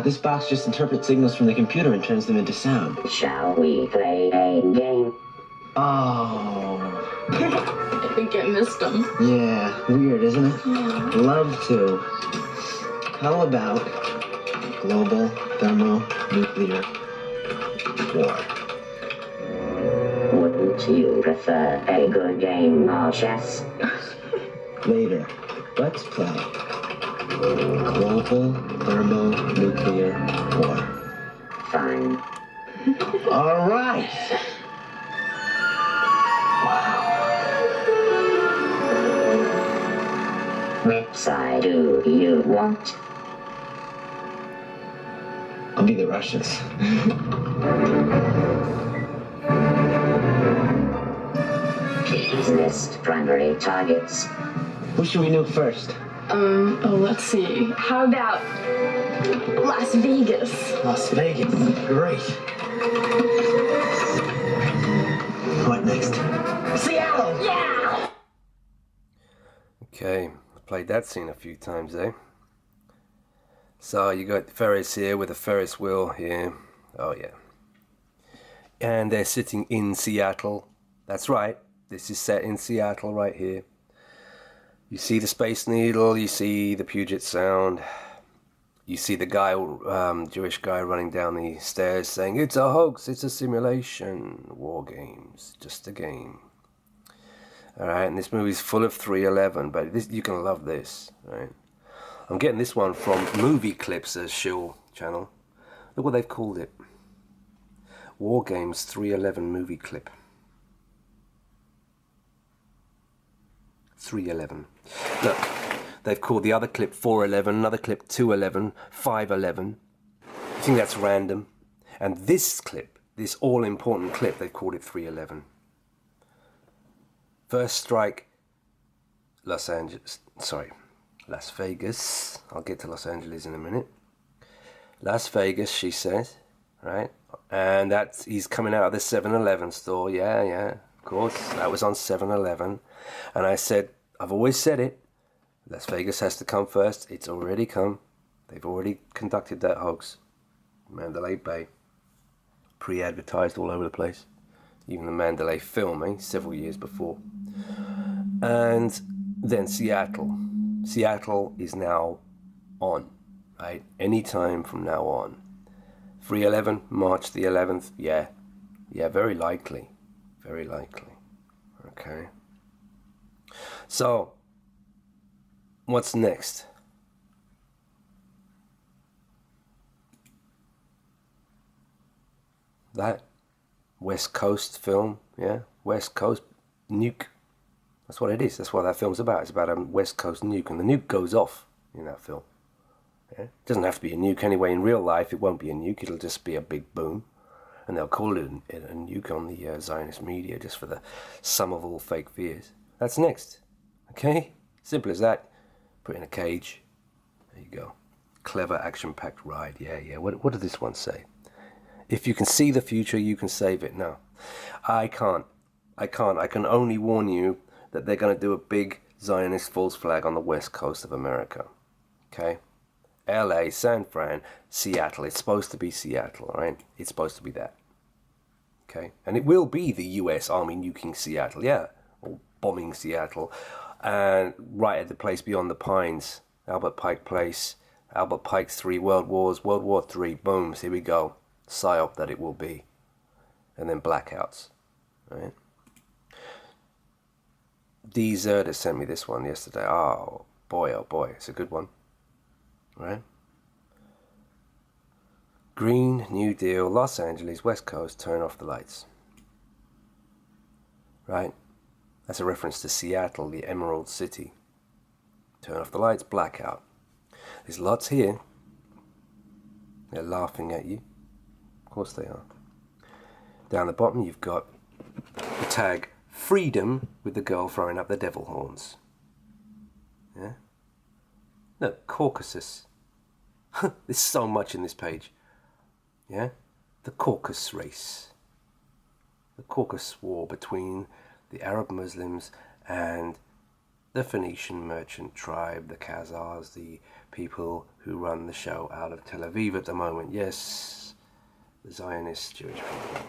This box just interprets signals from the computer and turns them into sound. Shall we play a game? Oh. I think I missed them. Yeah, weird, isn't it? Yeah. Love to. How about global thermonuclear war? Wouldn't you prefer a good game of chess? Later, let's play global thermonuclear war. Fine. All right. Which side do you want? I'll be the Russians. Please list primary targets. Who should we nuke first? Let's see. How about Las Vegas? Las Vegas. Great. What next? Seattle! Yeah! Okay, I've played that scene a few times, eh? So you got Ferris here with a Ferris wheel here. Oh yeah. And they're sitting in Seattle. That's right. This is set in Seattle right here. You see the Space Needle, you see the Puget Sound. You see the guy, Jewish guy running down the stairs saying, "It's a hoax, it's a simulation. War games, just a game." Alright, and this movie's full of 311, but this, you can love this, right? I'm getting this one from Movie Clips, as Shill channel. Look what they've called it. War Games 311 Movie Clip. 311. Look, they've called the other clip 411, another clip 211, 511. I think that's random. And this clip, this all-important clip, they've called it 311. First strike, Las Vegas. I'll get to Los Angeles in a minute. Las Vegas, she says, right? And that's, he's coming out of the 7-Eleven store. Yeah, of course. That was on 7-Eleven. And I said, I've always said it. Las Vegas has to come first. It's already come. They've already conducted that hoax. Mandalay Bay. Pre-advertised all over the place. Even the Mandalay film, several years before. And then Seattle. Seattle is now on, right? Any time from now on. 311, March the 11th. Yeah, very likely. Very likely. Okay. So, what's next? That West Coast film, yeah? West Coast nuke. That's what it is. That's what that film's about. It's about a West Coast nuke, and the nuke goes off in that film. Yeah? It doesn't have to be a nuke anyway. In real life, it won't be a nuke. It'll just be a big boom. And they'll call it a nuke on the Zionist media just for the sum of all fake fears. That's next. Okay? Simple as that. Put in a cage. There you go. Clever, action-packed ride. Yeah. What did this one say? If you can see the future, you can save it. No, I can't. I can only warn you that they're going to do a big Zionist false flag on the west coast of America. Okay? LA, San Fran, Seattle. It's supposed to be Seattle, all right? It's supposed to be that. Okay? And it will be the US Army nuking Seattle, yeah. Or bombing Seattle. And right at the place beyond the Pines, Albert Pike Place, Albert Pike's 3 World Wars, World War III, boom, here we go. PSYOP that it will be. And then blackouts, right? Zerda sent me this one yesterday. Oh boy, it's a good one, right? Green New Deal, Los Angeles, West Coast, turn off the lights. Right? That's a reference to Seattle, the Emerald City. Turn off the lights, blackout. There's lots here. They're laughing at you. Of course they are. Down the bottom you've got the tag freedom with the girl throwing up the devil horns. Yeah? Look, Caucasus. There's so much in this page. Yeah? The Caucasus race. The Caucasus war between the Arab Muslims and the Phoenician merchant tribe, the Khazars, the people who run the show out of Tel Aviv at the moment. Yes, the Zionist Jewish people.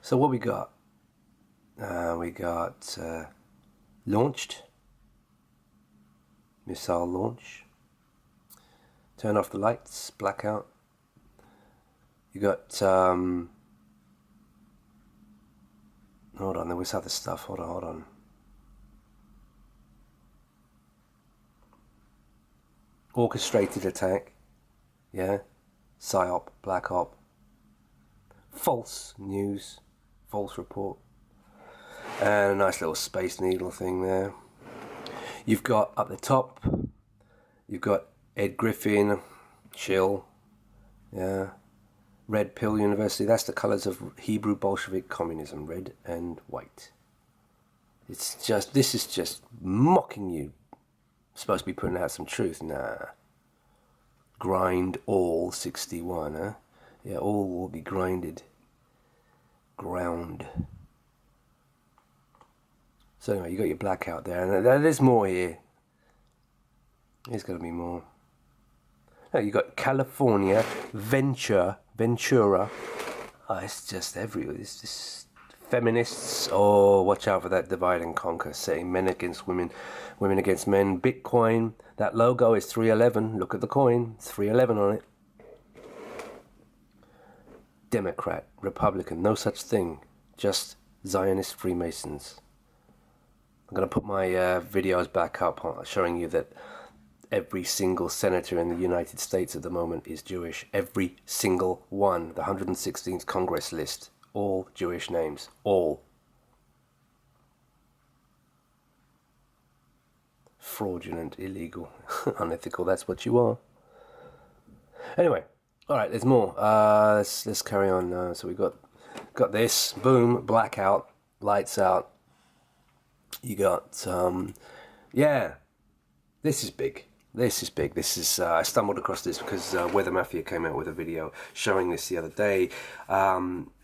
So what we got? We got launched, missile launch, turn off the lights, blackout. You got, hold on, there was other stuff, hold on. Orchestrated attack, yeah, PSYOP, Black Op, false news, false report, and a nice little Space Needle thing there. You've got up the top, you've got Ed Griffin, chill, yeah, Red Pill University, that's the colours of Hebrew Bolshevik communism, red and white. It's just, this is just mocking you. Supposed to be putting out some truth. Nah. Grind all 61, huh? Yeah, all will be grinded. Ground. So anyway, you got your blackout there, and there's more here. There's got to be more. Oh, you got California, Ventura. Oh, it's just everywhere. It's just feminists. Oh, watch out for that divide and conquer. Setting men against women, women against men. Bitcoin. That logo is 311. Look at the coin. It's 311 on it. Democrat, Republican, no such thing. Just Zionist Freemasons. I'm going to put my videos back up showing you that every single senator in the United States at the moment is Jewish. Every single one. The 116th Congress list. All Jewish names. All. Fraudulent, illegal, unethical. That's what you are. Anyway. Alright, there's more. Let's carry on. So we got this. Boom. Blackout. Lights out. You got, yeah. This is big. This is big. This is, I stumbled across this because Weather Mafia came out with a video showing this the other day.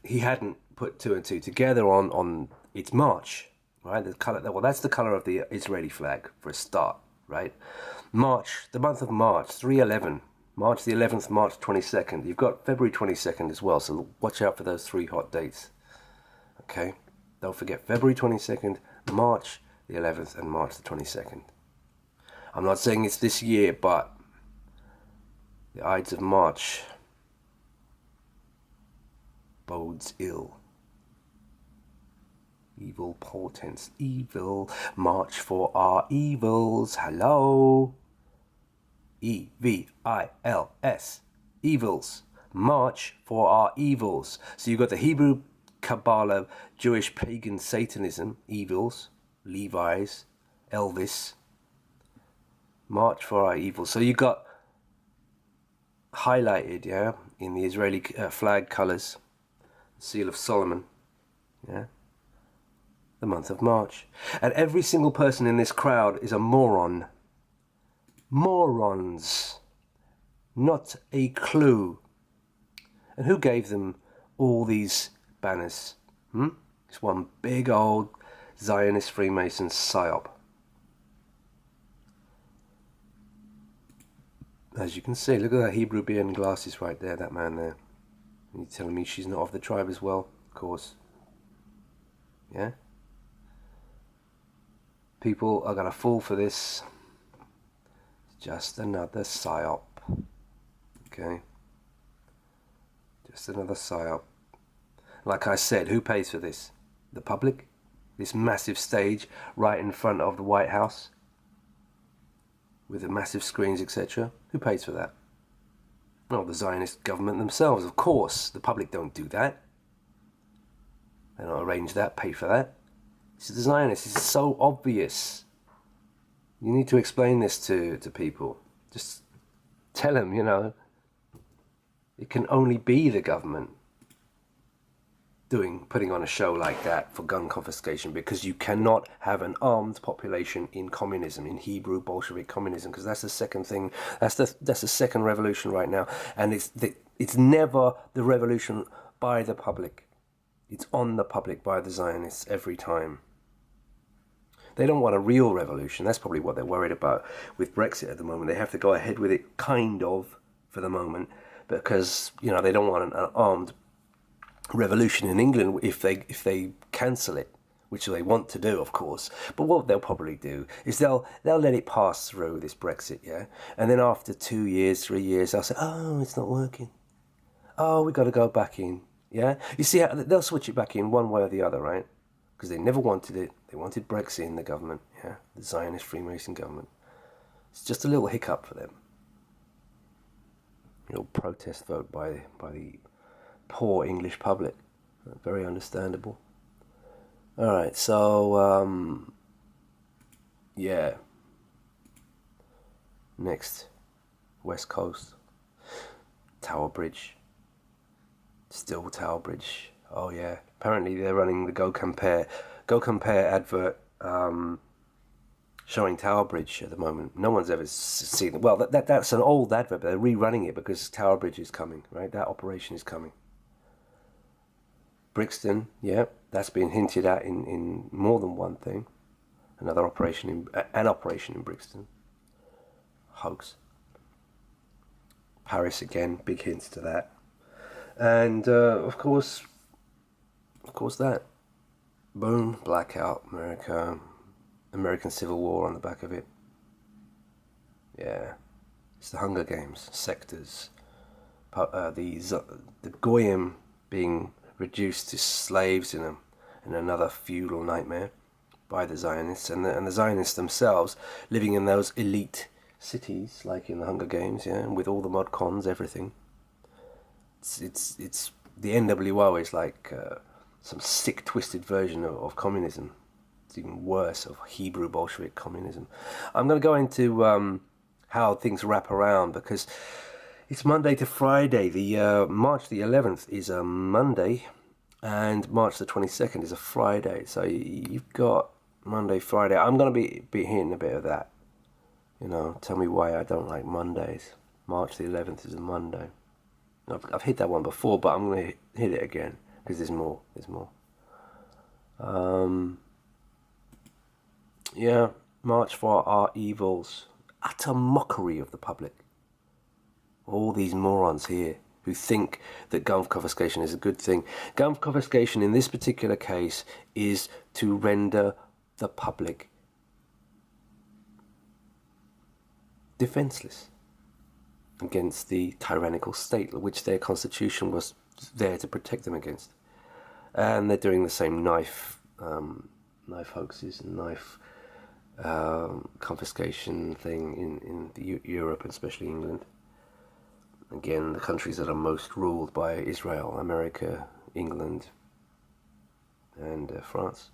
He hadn't put two and two together on its March, right? The color, well, that's the color of the Israeli flag for a start, right? March, the month of March, 3/11, March the 11th, March 22nd. You've got February 22nd as well, so watch out for those three hot dates, okay? Don't forget February 22nd, March the 11th, and March the 22nd. I'm not saying it's this year, but the Ides of March bodes ill. Evil portents, evil, march for our evils. Hello? E-V-I-L-S, evils, march for our evils. So you've got the Hebrew Kabbalah, Jewish pagan Satanism, evils, Levi's, Elvis, march for our evils. So you got highlighted, yeah, in the Israeli flag colours, Seal of Solomon, yeah, the month of March. And every single person in this crowd is a moron. Morons. Not a clue. And who gave them all these banners? It's one big old Zionist Freemason psyop. As you can see, look at that Hebrew beard and glasses right there, that man there. And you're telling me she's not of the tribe as well? Of course. Yeah? People are going to fall for this. It's just another psyop. Okay? Just another psyop. Like I said, who pays for this? The public? This massive stage right in front of the White House? With the massive screens, etc. Who pays for that? Well, the Zionist government themselves, of course. The public don't do that. They don't arrange that, pay for that. This is the Zionists. It's so obvious. You need to explain this to people. Just tell them, you know, it can only be the government putting on a show like that for gun confiscation, because you cannot have an armed population in communism, in Hebrew Bolshevik communism, because that's the second thing, that's the second revolution right now, and it's never the revolution by the public. It's on the public by the Zionists every time. They don't want a real revolution. That's probably what they're worried about with Brexit at the moment. They have to go ahead with it, kind of, for the moment, because, you know, they don't want an armed revolution in England if they cancel it, which they want to do, of course. But what they'll probably do is they'll let it pass through, this Brexit, yeah? And then after 2 years, 3 years, they'll say, oh, it's not working. Oh, we got to go back in, yeah? You see, they'll switch it back in one way or the other, right? Because they never wanted it. They wanted Brexit in the government, yeah? The Zionist Freemason government. It's just a little hiccup for them. A little protest vote by the poor English public. Very understandable. All right, so yeah. Next, West Coast, Tower Bridge. Still Tower Bridge. Oh yeah. Apparently they're running the Go Compare advert showing Tower Bridge at the moment. No one's ever seen it. Well, that's an old advert, but they're rerunning it because Tower Bridge is coming, right? That operation is coming. Brixton, yeah, that's been hinted at in more than one thing. An operation in Brixton. Hoax. Paris again, big hints to that. And of course that. Boom, Blackout, American Civil War on the back of it. Yeah, it's the Hunger Games, sectors. The Goyim being reduced to slaves in another feudal nightmare by the Zionists, and the Zionists themselves living in those elite cities like in the Hunger Games, yeah, and with all the mod cons, everything. It's the NWO is like some sick, twisted version of communism. It's even worse, of Hebrew Bolshevik communism. I'm going to go into how things wrap around, because it's Monday to Friday. The March the 11th is a Monday, and March the 22nd is a Friday. So you've got Monday, Friday. I'm going to be hitting a bit of that. You know, tell me why I don't like Mondays. March the 11th is a Monday. I've hit that one before, but I'm going to hit it again because there's more. Yeah, March for Our Evils. Utter mockery of the public. All these morons here who think that gun confiscation is a good thing. Gun confiscation in this particular case is to render the public defenseless against the tyrannical state, which their constitution was there to protect them against. And they're doing the same knife hoaxes and knife confiscation thing in Europe, and especially England. Again, the countries that are most ruled by Israel, America, England, and France.